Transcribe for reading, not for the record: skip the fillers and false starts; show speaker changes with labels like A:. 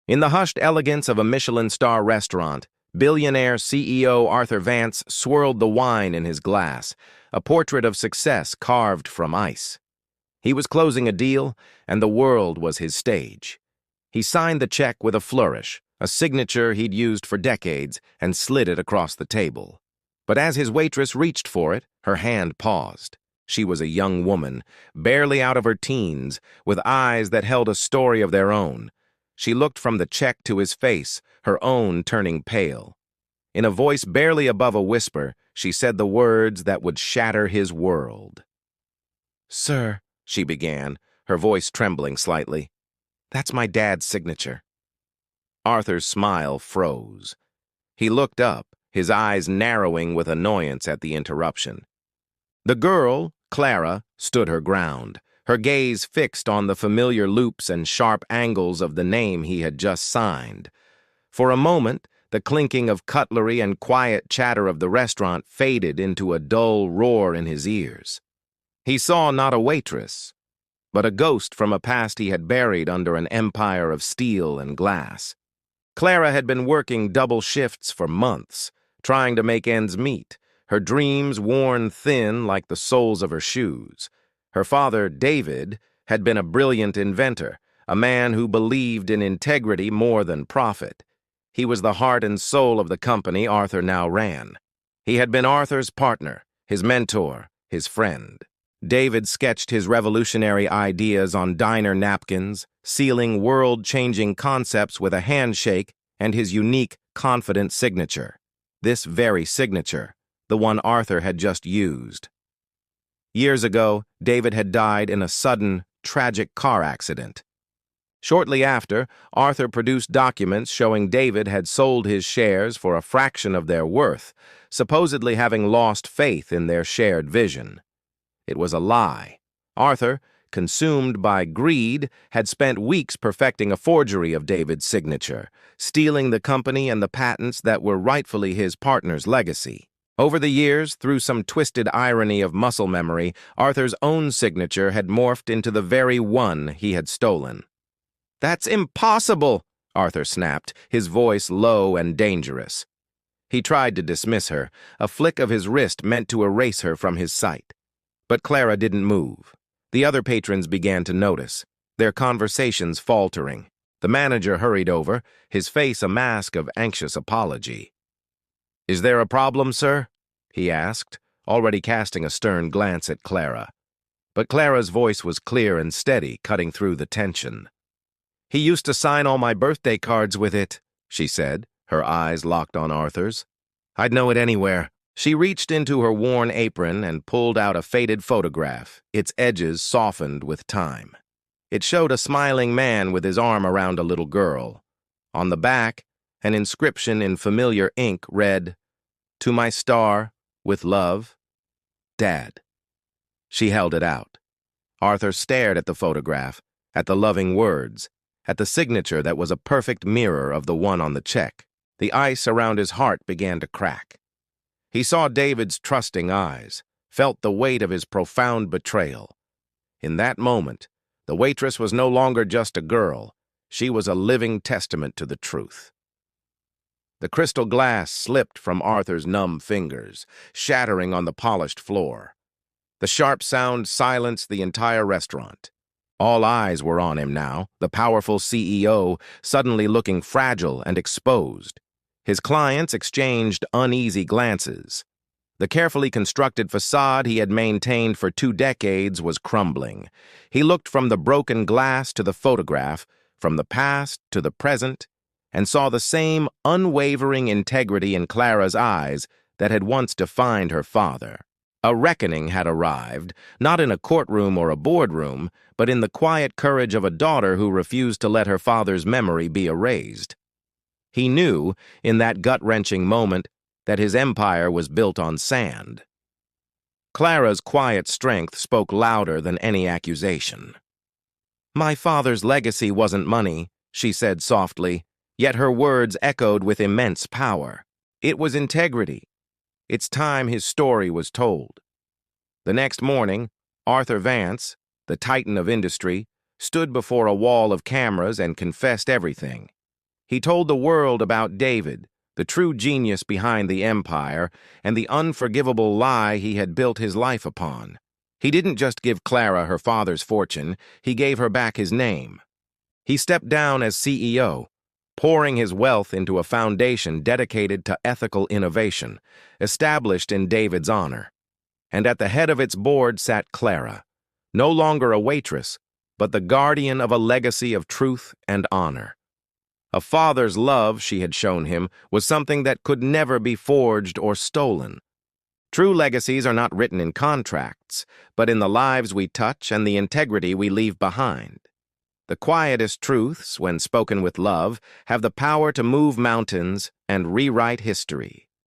A: In the hushed elegance of a Michelin star restaurant, billionaire CEO Arthur Vance swirled the wine in his glass, a portrait of success carved from ice. He was closing a deal, and the world was his stage. He signed the check with a flourish, a signature he'd used for decades, and slid it across the table. But as his waitress reached for it, her hand paused. She was a young woman, barely out of her teens, with eyes that held a story of their own. She looked from the check to his face, her own turning pale. In a voice barely above a whisper, she said the words that would shatter his world. "Sir," she began, her voice trembling slightly, "that's my dad's signature." Arthur's smile froze. He looked up, his eyes narrowing with annoyance at the interruption. The girl, Clara, stood her ground, her gaze fixed on the familiar loops and sharp angles of the name he had just signed. For a moment, the clinking of cutlery and quiet chatter of the restaurant faded into a dull roar in his ears. He saw not a waitress, but a ghost from a past he had buried under an empire of steel and glass. Clara had been working double shifts for months, trying to make ends meet, her dreams worn thin like the soles of her shoes. Her father, David, had been a brilliant inventor, a man who believed in integrity more than profit. He was the heart and soul of the company Arthur now ran. He had been Arthur's partner, his mentor, his friend. David sketched his revolutionary ideas on diner napkins, sealing world-changing concepts with a handshake and his unique, confident signature. This very signature, the one Arthur had just used. Years ago, David had died in a sudden, tragic car accident. Shortly after, Arthur produced documents showing David had sold his shares for a fraction of their worth, supposedly having lost faith in their shared vision. It was a lie. Arthur, consumed by greed, had spent weeks perfecting a forgery of David's signature, stealing the company and the patents that were rightfully his partner's legacy. Over the years, through some twisted irony of muscle memory, Arthur's own signature had morphed into the very one he had stolen. "That's impossible!" Arthur snapped, his voice low and dangerous. He tried to dismiss her, a flick of his wrist meant to erase her from his sight. But Clara didn't move. The other patrons began to notice, their conversations faltering. The manager hurried over, his face a mask of anxious apology. "Is there a problem, sir?" he asked, already casting a stern glance at Clara. But Clara's voice was clear and steady, cutting through the tension. "He used to sign all my birthday cards with it," she said, her eyes locked on Arthur's. "I'd know it anywhere." She reached into her worn apron and pulled out a faded photograph, its edges softened with time. It showed a smiling man with his arm around a little girl. On the back, an inscription in familiar ink read, "To my star, with love, Dad." She held it out. Arthur stared at the photograph, at the loving words, at the signature that was a perfect mirror of the one on the check. The ice around his heart began to crack. He saw David's trusting eyes, felt the weight of his profound betrayal. In that moment, the waitress was no longer just a girl. She was a living testament to the truth. The crystal glass slipped from Arthur's numb fingers, shattering on the polished floor. The sharp sound silenced the entire restaurant. All eyes were on him now, the powerful CEO suddenly looking fragile and exposed. His clients exchanged uneasy glances. The carefully constructed facade he had maintained for 2 decades was crumbling. He looked from the broken glass to the photograph, from the past to the present, and saw the same unwavering integrity in Clara's eyes that had once defined her father. A reckoning had arrived, not in a courtroom or a boardroom, but in the quiet courage of a daughter who refused to let her father's memory be erased. He knew, in that gut-wrenching moment, that his empire was built on sand. Clara's quiet strength spoke louder than any accusation. "My father's legacy wasn't money," she said softly, yet her words echoed with immense power. It was integrity. It's time his story was told. The next morning, Arthur Vance, the titan of industry, stood before a wall of cameras and confessed everything. He told the world about David, the true genius behind the empire, and the unforgivable lie he had built his life upon. He didn't just give Clara her father's fortune, he gave her back his name. He stepped down as CEO, pouring his wealth into a foundation dedicated to ethical innovation, established in David's honor. And at the head of its board sat Clara, no longer a waitress, but the guardian of a legacy of truth and honor. A father's love, she had shown him, was something that could never be forged or stolen. True legacies are not written in contracts, but in the lives we touch and the integrity we leave behind. The quietest truths, when spoken with love, have the power to move mountains and rewrite history.